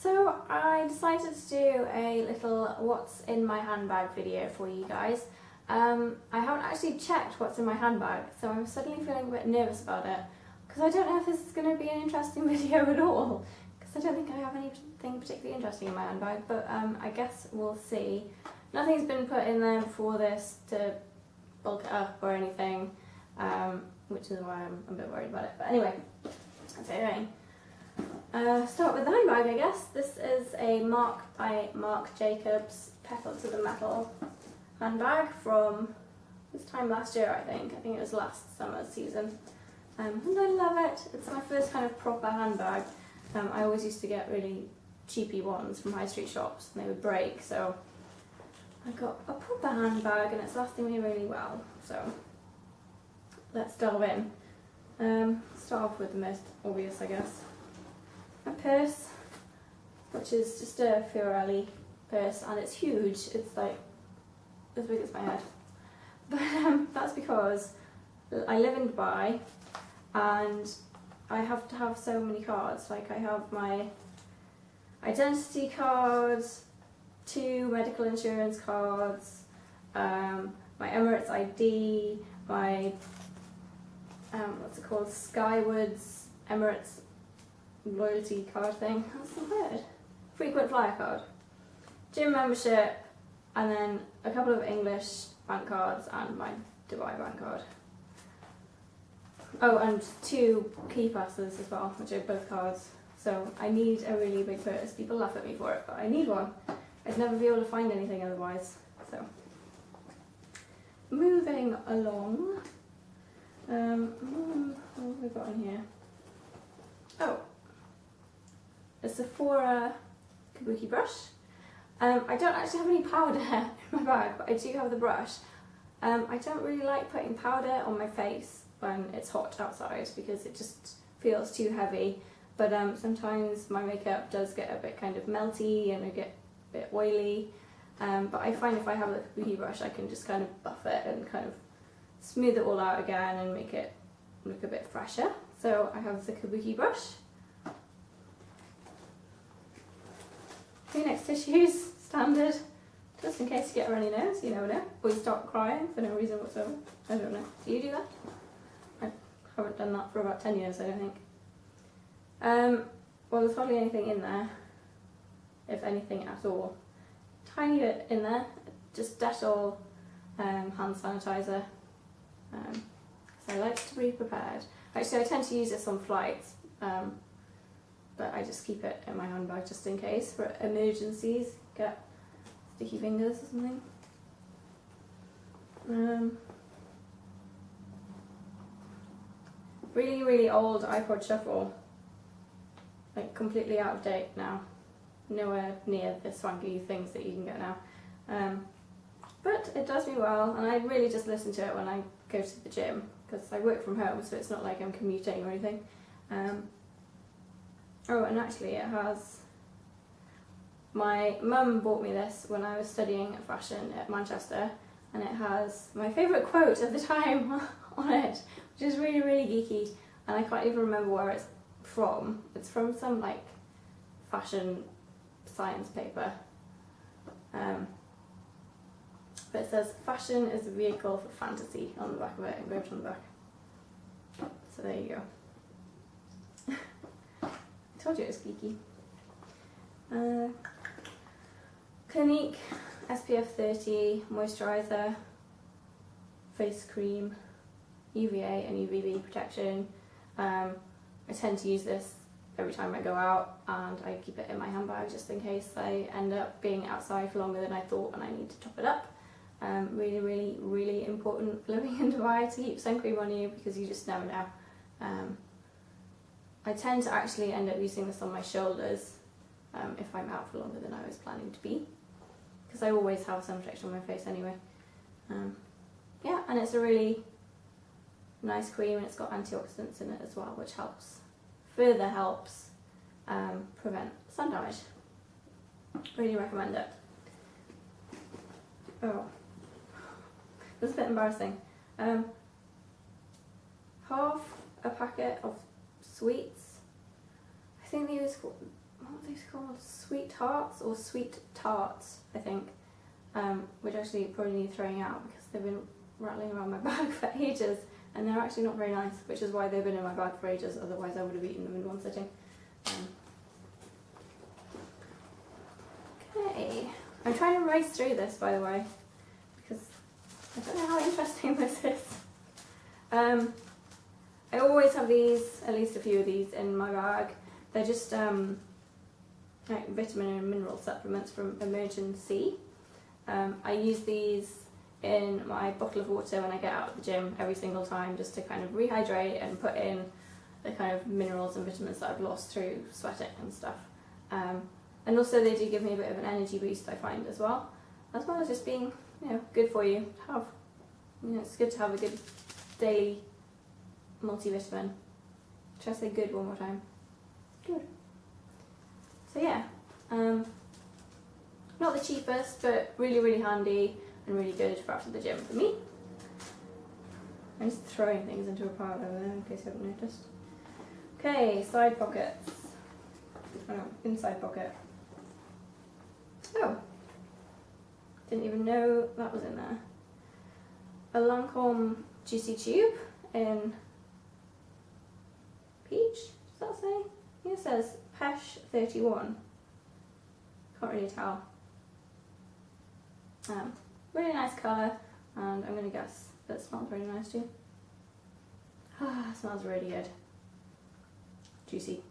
So I decided to do a little what's in my handbag video for you guys. I haven't actually checked what's in my handbag, so I'm suddenly feeling a bit nervous about it because I don't know if this is going to be an interesting video at all, because I don't think I have anything particularly interesting in my handbag, but I guess we'll see. Nothing's been put in there before this to bulk it up or anything, which is why I'm a bit worried about it, but anyway, that's it. Start with the handbag, I guess. This is a Marc by Marc Jacobs Pedal to the Metal handbag from this time last year, I think. I think it was last summer's season. And I love it. It's my first kind of proper handbag. I always used to get really cheapy ones from high street shops and they would break, so I got a proper handbag and it's lasting me really well. So let's delve in. Start off with the most obvious, I guess. A purse, which is just a Fiorelli purse, and it's huge. It's like as big as my head. But that's because I live in Dubai and I have to have so many cards. Like, I have my identity cards, 2 medical insurance cards, my Emirates ID, my what's it called, Skywards Emirates loyalty card thing. That's the word. Frequent flyer card, gym membership, and then a couple of English bank cards and my Dubai bank card. Oh, and 2 key passes as well, which are both cards. So I need a really big purse. People laugh at me for it, but I need one. I'd never be able to find anything otherwise. So moving along. What have we got in here? Oh, a Sephora kabuki brush. I don't actually have any powder in my bag, but I do have the brush. I don't really like putting powder on my face when it's hot outside because it just feels too heavy, but sometimes my makeup does get a bit kind of melty and I get a bit oily, but I find if I have the kabuki brush I can just kind of buff it and kind of smooth it all out again and make it look a bit fresher. So I have the kabuki brush. Kleenex tissues, standard, just in case you get a runny nose, you never know, or you start crying for no reason whatsoever. I don't know. Do you do that? I haven't done that for about 10 years, I don't think. Well, there's hardly anything in there, if anything at all. Tiny bit in there, just Dettol hand sanitizer. So I like to be prepared. Actually, I tend to use this on flights, but I just keep it in my handbag just in case for emergencies. Get sticky fingers or something. Really, really old iPod Shuffle. Like completely out of date now. Nowhere near the swanky things that you can get now. But it does me well, and I really just listen to it when I go to the gym because I work from home, so it's not like I'm commuting or anything. Oh, and actually it has, my mum bought me this when I was studying fashion at Manchester, and it has my favourite quote of the time on it, which is really, really geeky, and I can't even remember where it's from. It's from some like fashion science paper. But it says, "Fashion is a vehicle for fantasy" on the back of it, engraved on the back. So there you go. I told you it was geeky. Clinique SPF 30 moisturiser, face cream, UVA and UVB protection. I tend to use this every time I go out, and I keep it in my handbag just in case I end up being outside for longer than I thought and I need to top it up. Really, really, really important living in Dubai to keep sun cream on you because you just never know. I tend to actually end up using this on my shoulders if I'm out for longer than I was planning to be, because I always have sun protection on my face anyway. Yeah, and it's a really nice cream and it's got antioxidants in it as well, which further helps prevent sun damage. Really recommend it. Oh, this is a bit embarrassing. Half a packet of sweets. I think what are these called? Sweethearts or sweet tarts, I think. Which actually probably need throwing out because they've been rattling around my bag for ages and they're actually not very nice, which is why they've been in my bag for ages, otherwise I would have eaten them in one sitting. Okay, I'm trying to race through this, by the way, because I don't know how interesting this is. I always have these, at least a few of these in my bag. They're just like vitamin and mineral supplements from Emergency. I use these in my bottle of water when I get out of the gym every single time, just to kind of rehydrate and put in the kind of minerals and vitamins that I've lost through sweating and stuff. And also they do give me a bit of an energy boost, I find, as well as just being, you know, good for you to have. You know, it's good to have a good daily multivitamin. Should I say good one more time? Good. So yeah, not the cheapest, but really, really handy and really good for after the gym for me. I'm just throwing things into a pile over there in case you haven't noticed. Okay, side pockets. Oh, inside pocket. Oh, didn't even know that was in there. A Lancome Juicy Tube in peach, does that say? Here it says Pesh 31. Can't really tell. Really nice colour, and I'm going to guess that it smells really nice too. Ah, smells really good. Juicy,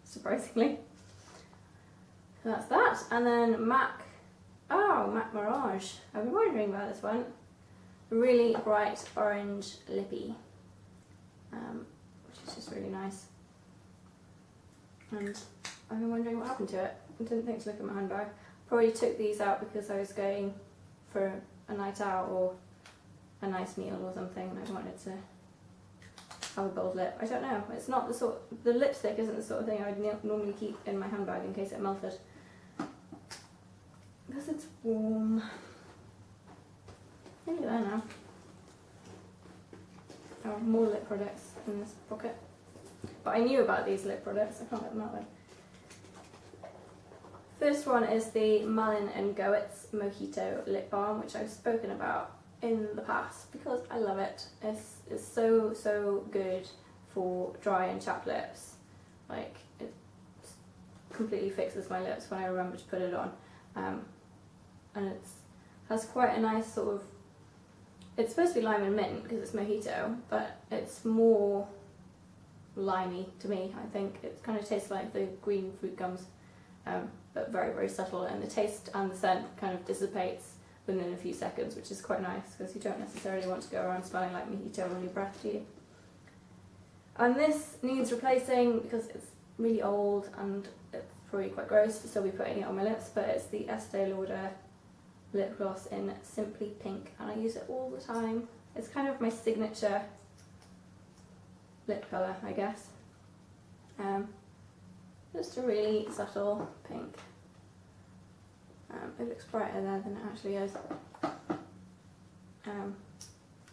surprisingly. So that's that, and then MAC Mirage. I've been wondering about this one. Really bright orange lippy, which is just really nice. And I've been wondering what happened to it. I didn't think to look at my handbag. Probably took these out because I was going for a night out or a nice meal or something and I wanted to have a bold lip. I don't know. It's not the lipstick isn't the sort of thing I would normally keep in my handbag in case it melted. Because it's warm. Maybe there now. Oh, more lip products in this pocket. But I knew about these lip products, I can't get them out there. First one is the Malin & Goetz Mojito Lip Balm, which I've spoken about in the past because I love it. It's so good for dry and chapped lips. Like, it completely fixes my lips when I remember to put it on. And it has quite a nice sort of, it's supposed to be lime and mint because it's mojito, but it's more limey to me, I think. It kind of tastes like the green fruit gums, but very, very subtle, and the taste and the scent kind of dissipates within a few seconds, which is quite nice because you don't necessarily want to go around smelling like mojito on your breath, do you? And this needs replacing because it's really old and it's probably quite gross to still be putting it on my lips, but it's the Estee Lauder lip gloss in Simply Pink, and I use it all the time. It's kind of my signature lip colour, I guess. Just a really subtle pink. It looks brighter there than it actually is. And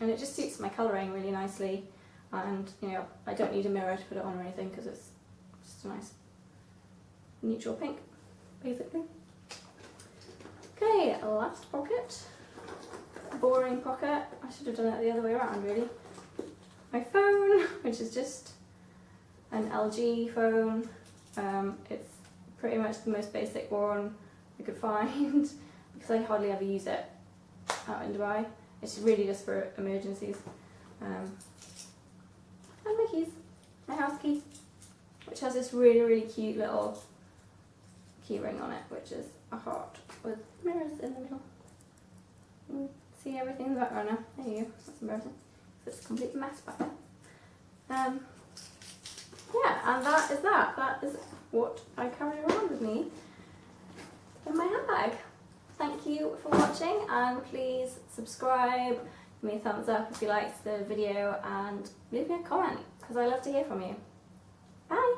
it just suits my colouring really nicely, and you know, I don't need a mirror to put it on or anything because it's just a nice neutral pink, basically. Okay, last pocket. Boring pocket. I should have done it the other way around, really. My phone, which is just an LG phone. It's pretty much the most basic one I could find because I hardly ever use it out in Dubai. It's really just for emergencies. And my keys, my house key, which has this really, really cute little key ring on it, which is a heart with mirrors in the middle. You can see everything in the background now. There you go. That's embarrassing. It's a complete mess back there. Yeah, and that is that. That is what I carry around with me in my handbag. Thank you for watching, and please subscribe, give me a thumbs up if you liked the video, and leave me a comment because I love to hear from you. Bye!